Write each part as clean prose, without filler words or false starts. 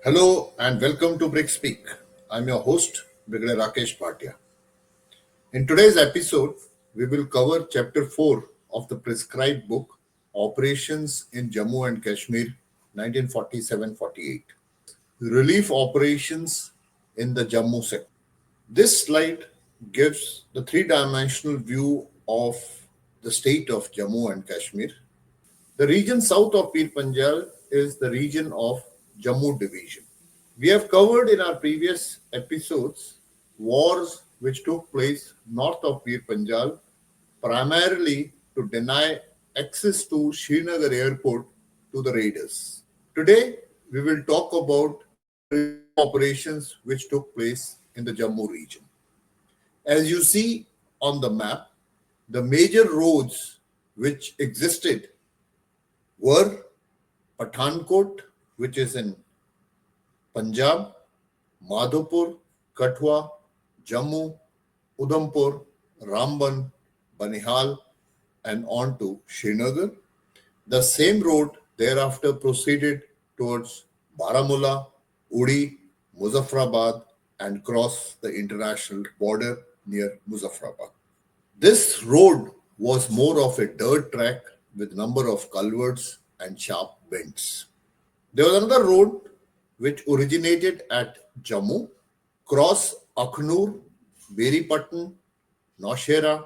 Hello and welcome to Brick Speak. I'm your host, Brigadier Rakesh Bhatia. In today's episode, we will cover Chapter 4 of the prescribed book, Operations in Jammu and Kashmir 1947-48. Relief Operations in the Jammu sector. This slide gives the three-dimensional view of the state of Jammu and Kashmir. The region south of Pir Panjal is the region of Jammu Division. We have covered in our previous episodes wars which took place north of Pir Panjal, primarily to deny access to Srinagar airport to the raiders. Today, we will talk about operations which took place in the Jammu region. As you see on the map, the major roads which existed were Pathankot, which is in Punjab, Madhopur, Kathua, Jammu, Udhampur, Ramban, Banihal, and on to Srinagar. The same road thereafter proceeded towards Baramulla, Uri, Muzaffarabad, and crossed the international border near Muzaffarabad. This road was more of a dirt track with number of culverts and sharp bends. There was another road which originated at Jammu, cross Akhnur, Beripattan, Naushera,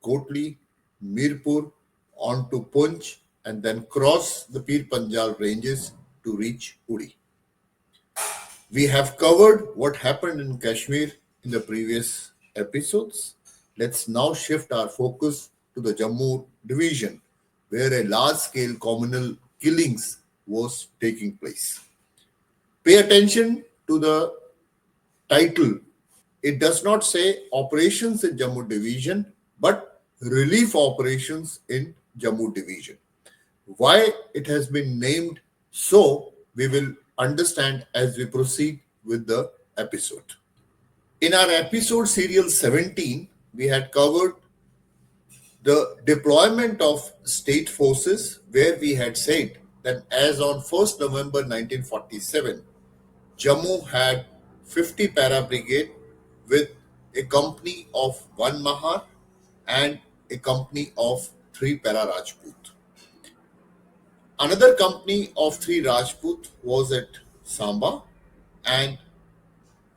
Kotli, Mirpur, on to Poonch, and then cross the Pir Panjal ranges to reach Uri. We have covered what happened in Kashmir in the previous episodes. Let's now shift our focus to the Jammu division, where a large-scale communal killings was taking place. Pay attention to the title. It does not say operations in Jammu division, but relief operations in Jammu division. Why it has been named so, we will understand as we proceed with the episode. In our episode serial 17, we had covered the deployment of state forces, where we had said that as on 1st November 1947, Jammu had 50 para brigade with a company of 1 Mahar and a company of 3 para Rajput. Another company of 3 Rajput was at Samba, and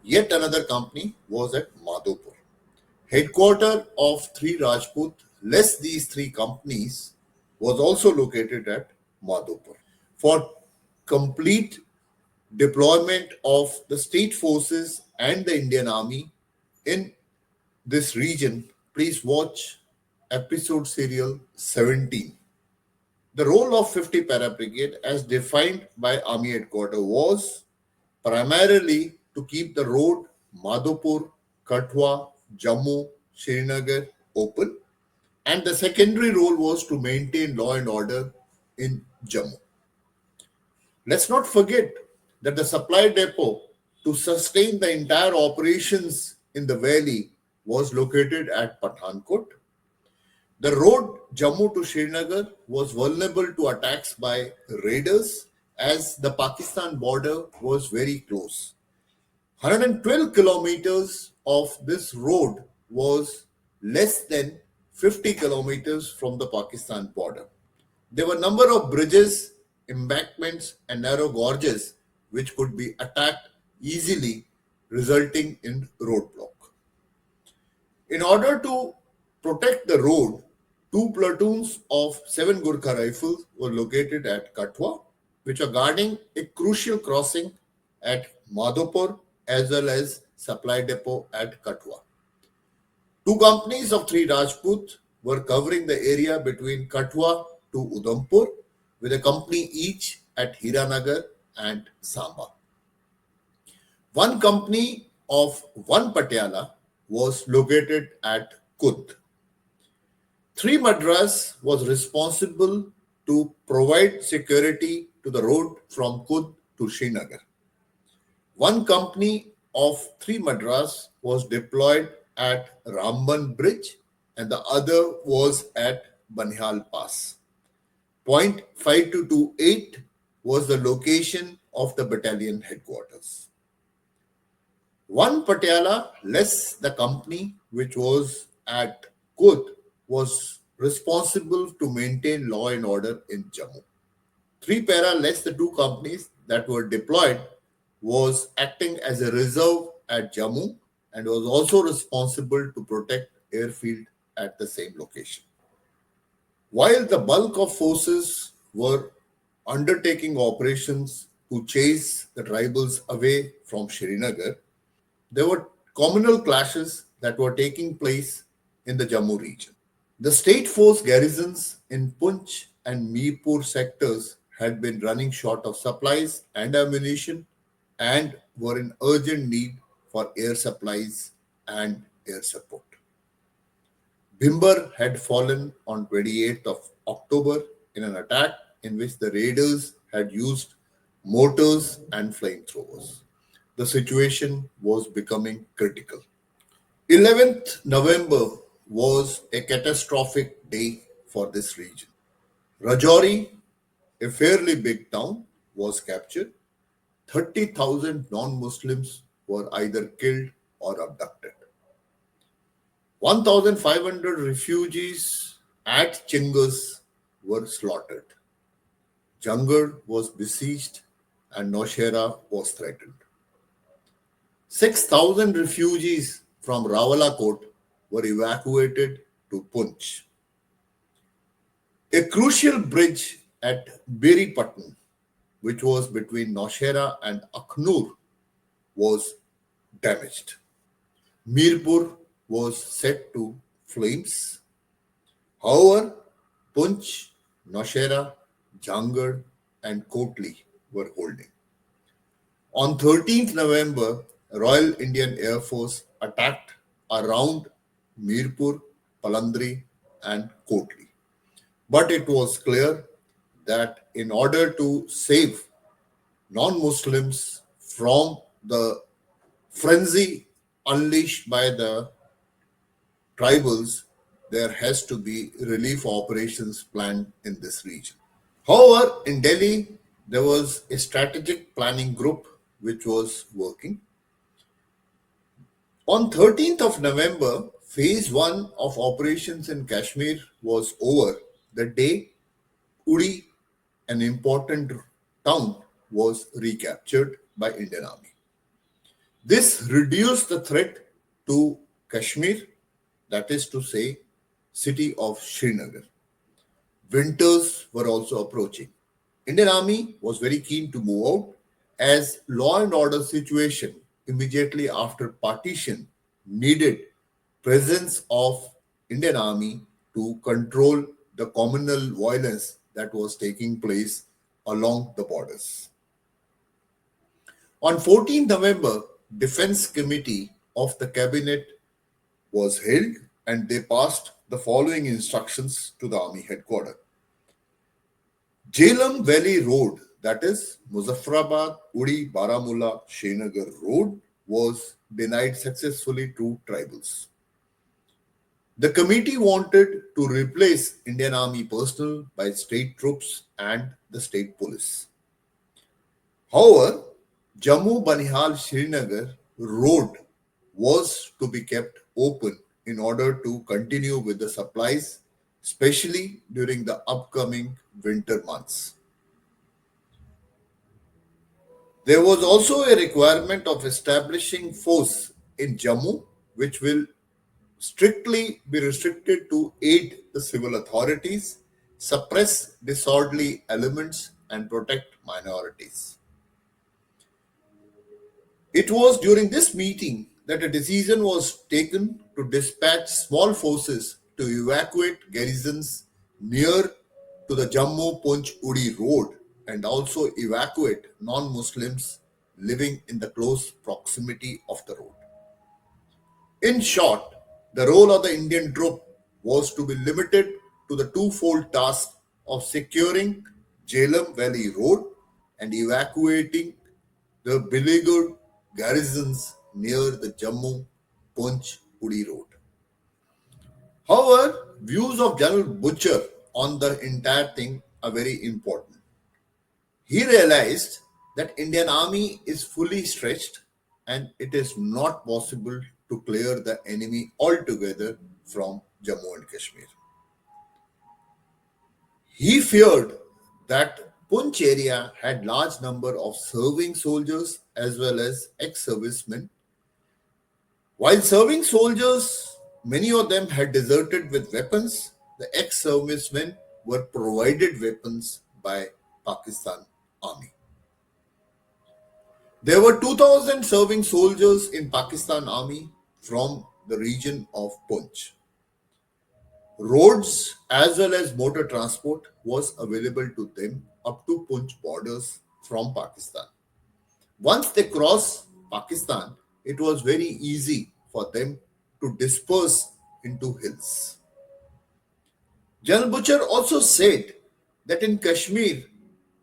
yet another company was at Madhopur. Headquarter of 3 Rajput, less these 3 companies, was also located at Madhopur. For complete deployment of the state forces and the Indian Army in this region, please watch episode serial 17. The role of 50 Para Brigade, as defined by Army Headquarters, was primarily to keep the road Madhopur, Kathua, Jammu, Srinagar open, and the secondary role was to maintain law and order in Jammu. Let's not forget that the supply depot to sustain the entire operations in the valley was located at Pathankot. The road Jammu to Srinagar was vulnerable to attacks by raiders as the Pakistan border was very close. 112 kilometers of this road was less than 50 kilometers from the Pakistan border. There were a number of bridges, embankments, and narrow gorges which could be attacked easily, resulting in roadblock. In order to protect the road, 2 platoons of 7 Gurkha rifles were located at Kathua, which are guarding a crucial crossing at Madhopur as well as supply depot at Kathua. 2 companies of 3 Rajput were covering the area between Kathua to Udhampur, with a company each at Hiranagar and Samba. 1 company of 1 Patiala was located at Kud. 3 Madras was responsible to provide security to the road from Kud to Srinagar. 1 company of 3 Madras was deployed at Ramban Bridge and the other was at Banihal Pass. Point 5228 was the location of the battalion headquarters. One Patiala less the company which was at Kut was responsible to maintain law and order in Jammu. Three para less the two companies that were deployed was acting as a reserve at Jammu and was also responsible to protect airfield at the same location. While the bulk of forces were undertaking operations to chase the tribals away from Srinagar, there were communal clashes that were taking place in the Jammu region. The state force garrisons in Poonch and Mirpur sectors had been running short of supplies and ammunition and were in urgent need for air supplies and air support. Bhimber had fallen on 28th of October in an attack in which the raiders had used mortars and flamethrowers. The situation was becoming critical. 11th November was a catastrophic day for this region. Rajouri, a fairly big town, was captured. 30,000 non Muslims were either killed or abducted. 1,500 refugees at Chingas were slaughtered. Jhangar was besieged and Naushera was threatened. 6,000 refugees from Rawalakot were evacuated to Poonch. A crucial bridge at Beripatnam, which was between Naushera and Akhnur, was damaged. Mirpur was set to flames. However, Poonch, Naushera, Jhangar, and Kotli were holding. On 13th November, Royal Indian Air Force attacked around Mirpur, Palandri, and Kotli. But it was clear that in order to save non Muslims from the frenzy unleashed by the tribals, there has to be relief operations planned in this region. However, in Delhi, there was a strategic planning group which was working. On 13th of November, phase 1 of operations in Kashmir was over. The day Uri, an important town, was recaptured by Indian Army. This reduced the threat to Kashmir, that is to say, city of Srinagar. Winters were also approaching. Indian Army was very keen to move out as law and order situation immediately after partition needed presence of Indian Army to control the communal violence that was taking place along the borders. On 14th November, Defense Committee of the Cabinet was held and they passed the following instructions to the Army headquarters. Jhelum Valley Road, that is Muzaffarabad, Uri, Baramulla, Srinagar Road, was denied successfully to tribals. The committee wanted to replace Indian Army personnel by state troops and the state police. However, Jammu Banihal Srinagar Road was to be kept open in order to continue with the supplies, especially during the upcoming winter months. There was also a requirement of establishing force in Jammu, which will strictly be restricted to aid the civil authorities, suppress disorderly elements, and protect minorities. It was during this meeting that a decision was taken to dispatch small forces to evacuate garrisons near to the Jammu Poonch Uri road and also evacuate non Muslims living in the close proximity of the road. In short, the role of the Indian troop was to be limited to the twofold task of securing Jhelum Valley Road and evacuating the beleaguered garrisons near the Jammu Poonch Uri Road. However, views of General Bucher on the entire thing are very important. He realized that Indian army is fully stretched and it is not possible to clear the enemy altogether from Jammu and Kashmir. He feared that Poonch area had large number of serving soldiers as well as ex-servicemen. While serving soldiers, many of them had deserted with weapons. The ex-servicemen were provided weapons by Pakistan Army. There were 2,000 serving soldiers in Pakistan Army from the region of Poonch. Roads as well as motor transport was available to them up to Poonch borders from Pakistan. Once they cross Pakistan, it was very easy for them to disperse into hills. General Butcher also said that in Kashmir,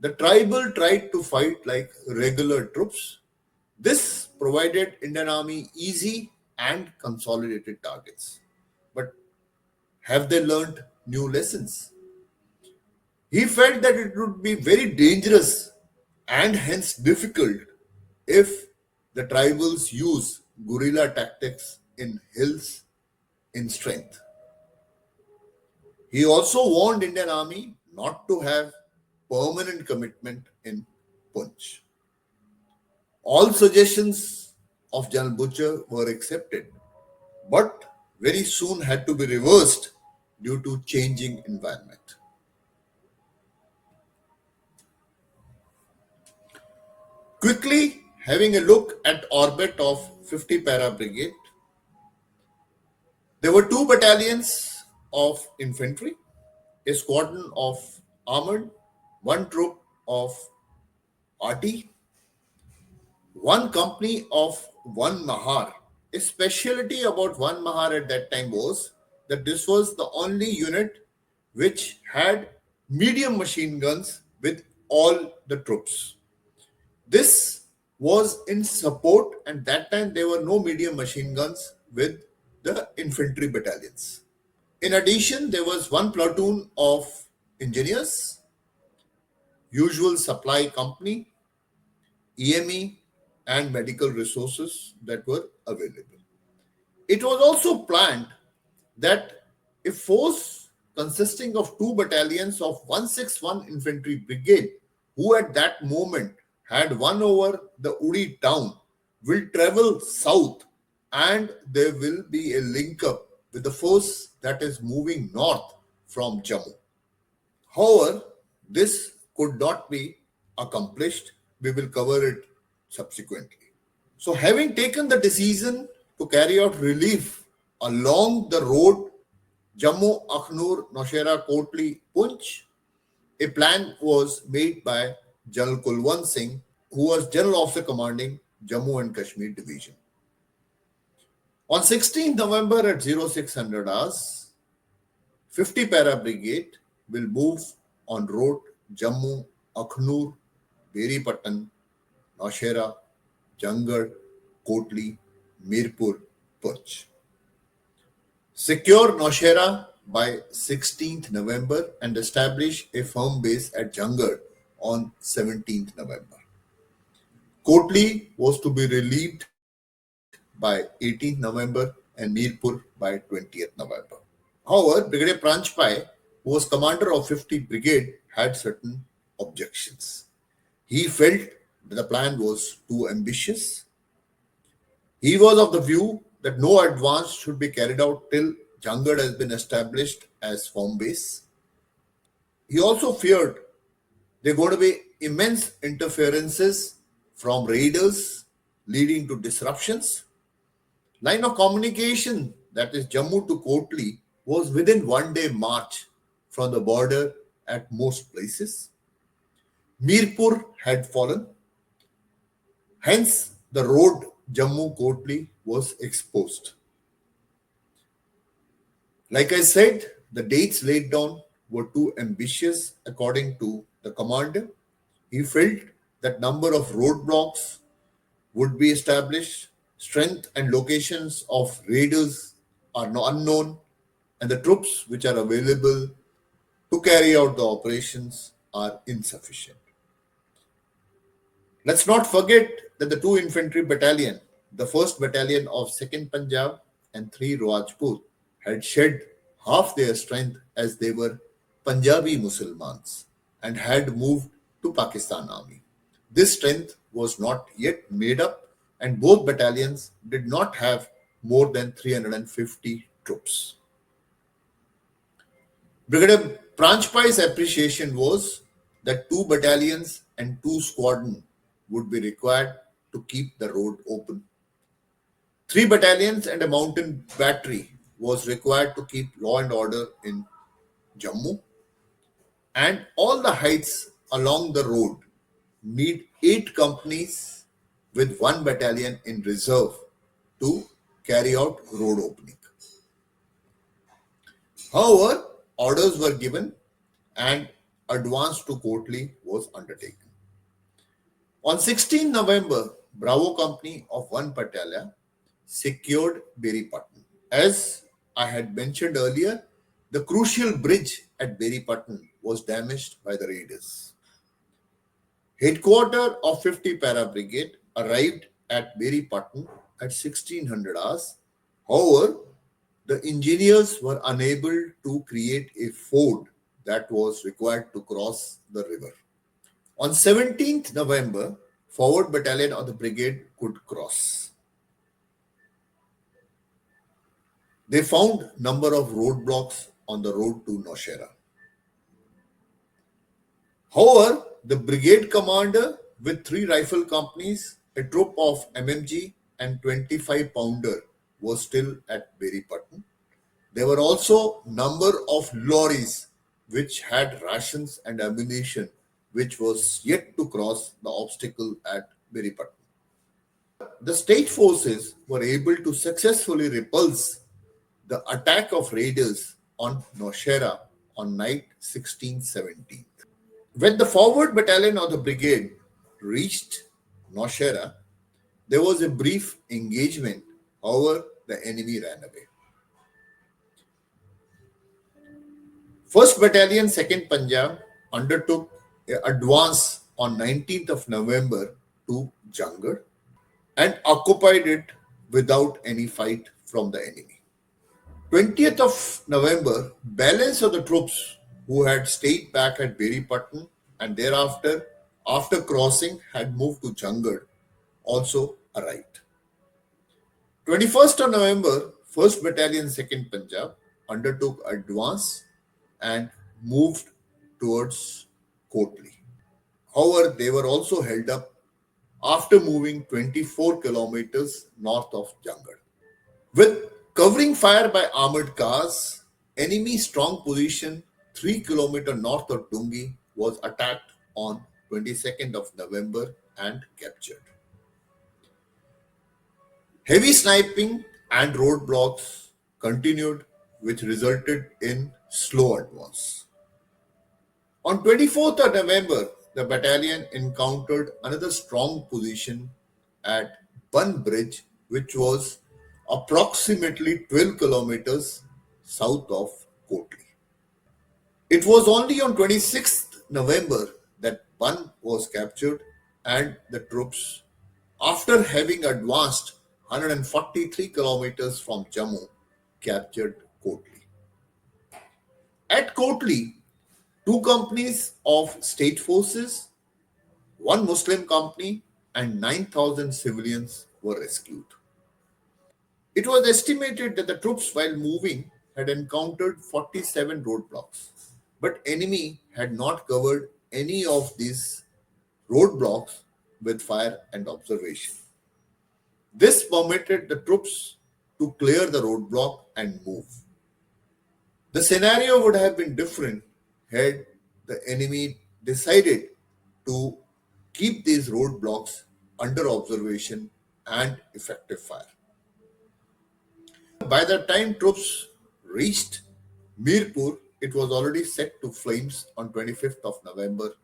the tribal tried to fight like regular troops. This provided Indian Army easy and consolidated targets. But have they learned new lessons? He felt that it would be very dangerous and hence difficult if the tribals use guerrilla tactics in hills in strength. He also warned Indian Army not to have permanent commitment in Punch. All suggestions of General Butcher were accepted, but very soon had to be reversed due to changing environment. Quickly having a look at orbit of 50 para brigade, there were two battalions of infantry, a squadron of armored, one troop of arty, one company of one Mahar. A specialty about one Mahar at that time was that this was the only unit which had medium machine guns with all the troops. This was in support, and that time there were no medium machine guns with the infantry battalions. In addition, there was one platoon of engineers, usual supply company, EME, and medical resources that were available. It was also planned that a force consisting of two battalions of 161 Infantry Brigade, who at that moment had won over the Uri town, will travel south and there will be a link up with the force that is moving north from Jammu. However, this could not be accomplished. We will cover it subsequently. So, having taken the decision to carry out relief along the road Jammu, Akhnur, Naushera, Kotli, Poonch, a plan was made by General Kulwant Singh, who was General Officer commanding Jammu and Kashmir Division. On 16th November at 0600 hours, 50 Para Brigade will move on road Jammu, Akhnur, Beripatan, Naushera, Jhangar, Kotli, Mirpur, Poonch. Secure Naushera by 16th November and establish a firm base at Jhangar on 17th November. Kotli was to be relieved by 18th November and Mirpur by 20th November. However, Brigadier Paranjape, who was commander of 50 Brigade, had certain objections. He felt that the plan was too ambitious. He was of the view that no advance should be carried out till Jhangar has been established as firm base. He also feared there are going to be immense interferences from raiders leading to disruptions. Line of communication, that is Jammu to Kotli, was within 1 day march from the border at most places. Mirpur had fallen. Hence, the road Jammu Kotli was exposed. Like I said, the dates laid down were too ambitious according to the commander. He felt that number of roadblocks would be established, strength and locations of raiders are unknown, and the troops which are available to carry out the operations are insufficient. Let's not forget that the two infantry battalion, the 1st Battalion of 2nd Punjab and 3 Rajput, had shed half their strength as they were Punjabi Muslimans and had moved to Pakistan Army. This strength was not yet made up, and both battalions did not have more than 350 troops. Brigadier Paranjape's appreciation was that two battalions and two squadrons would be required to keep the road open. Three battalions and a mountain battery was required to keep law and order in Jammu, and all the heights along the road need 8 companies with 1 battalion in reserve to carry out road opening. However, orders were given and advance to Kotli was undertaken. On 16 November, Bravo Company of 1 Battalion secured Beripattan. As I had mentioned earlier, the crucial bridge at Beripattan was damaged by the raiders. Headquarters of 50 Para Brigade arrived at Beripattan at 1600 hours. However, the engineers were unable to create a ford that was required to cross the river. On 17th November, forward battalion of the brigade could cross. They found number of roadblocks on the road to Naushera. However, the brigade commander with 3 rifle companies, a troop of MMG and 25-pounder was still at Beripattan. There were also number of lorries which had rations and ammunition which was yet to cross the obstacle at Beripattan. The state forces were able to successfully repulse the attack of raiders on Naushera on night 16-17. When the forward battalion of the brigade reached Naushera, there was a brief engagement. However, the enemy ran away. 1st Battalion, 2nd Punjab undertook an advance on 19th of November to Jhangar and occupied it without any fight from the enemy. 20th of November, balance of the troops who had stayed back at Beripattan and thereafter, after crossing, had moved to Jhangar also arrived. 21st of November, 1st Battalion, 2nd Punjab undertook advance and moved towards Kotli. However, they were also held up after moving 24 kilometers north of Jhangar. With covering fire by armored cars, enemy strong position 3 kilometers north of Dungi was attacked on 22nd of November and captured. Heavy sniping and roadblocks continued, which resulted in slow advance. On 24th of November, the battalion encountered another strong position at Bun Bridge, which was approximately 12 kilometers south of Kotli. It was only on 26th November that Bun was captured and the troops, after having advanced 143 kilometers from Jammu, captured Kotli. At Kotli, 2 companies of state forces, 1 Muslim company, and 9,000 civilians were rescued. It was estimated that the troops, while moving, had encountered 47 roadblocks, but enemy had not covered any of these roadblocks with fire and observation. This permitted the troops to clear the roadblock and move. The scenario would have been different had the enemy decided to keep these roadblocks under observation and effective fire. By the time troops reached Mirpur, it was already set to flames on 25th of November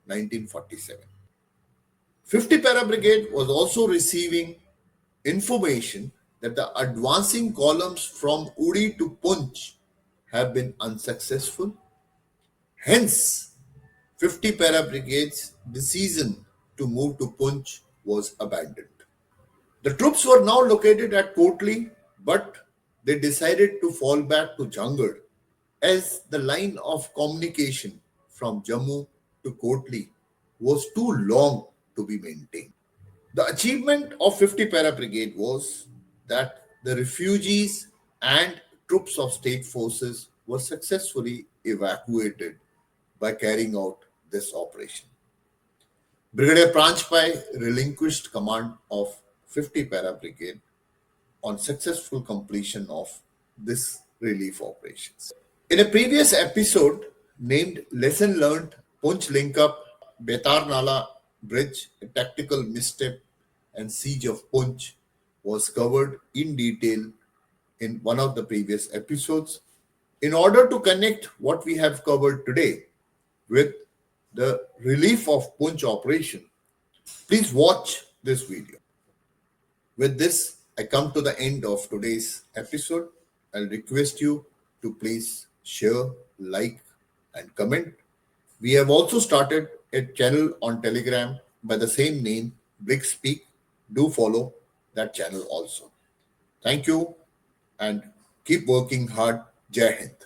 1947. 50 Para Brigade was also receiving information that the advancing columns from Uri to Poonch have been unsuccessful. Hence, 50 Para Brigade's decision to move to Poonch was abandoned. The troops were now located at Kotli, but they decided to fall back to Jhangar as the line of communication from Jammu to Kotli was too long to be maintained. The achievement of 50 Para Brigade was that the refugees and troops of state forces were successfully evacuated by carrying out this operation. Brigadier Paranjape relinquished command of 50 Para Brigade on successful completion of this relief operations. In a previous episode named Lesson Learned, Poonch Link Up, Betar Nala Bridge, a tactical misstep, and Siege of Poonch was covered in detail in one of the previous episodes. In order to connect what we have covered today with the relief of Poonch operation, please watch this video. With this, I come to the end of today's episode. I'll request you to please share, like, and comment. We have also started a channel on Telegram by the same name, Brick Speak. Do follow that channel also. Thank you and keep working hard. Jai Hind.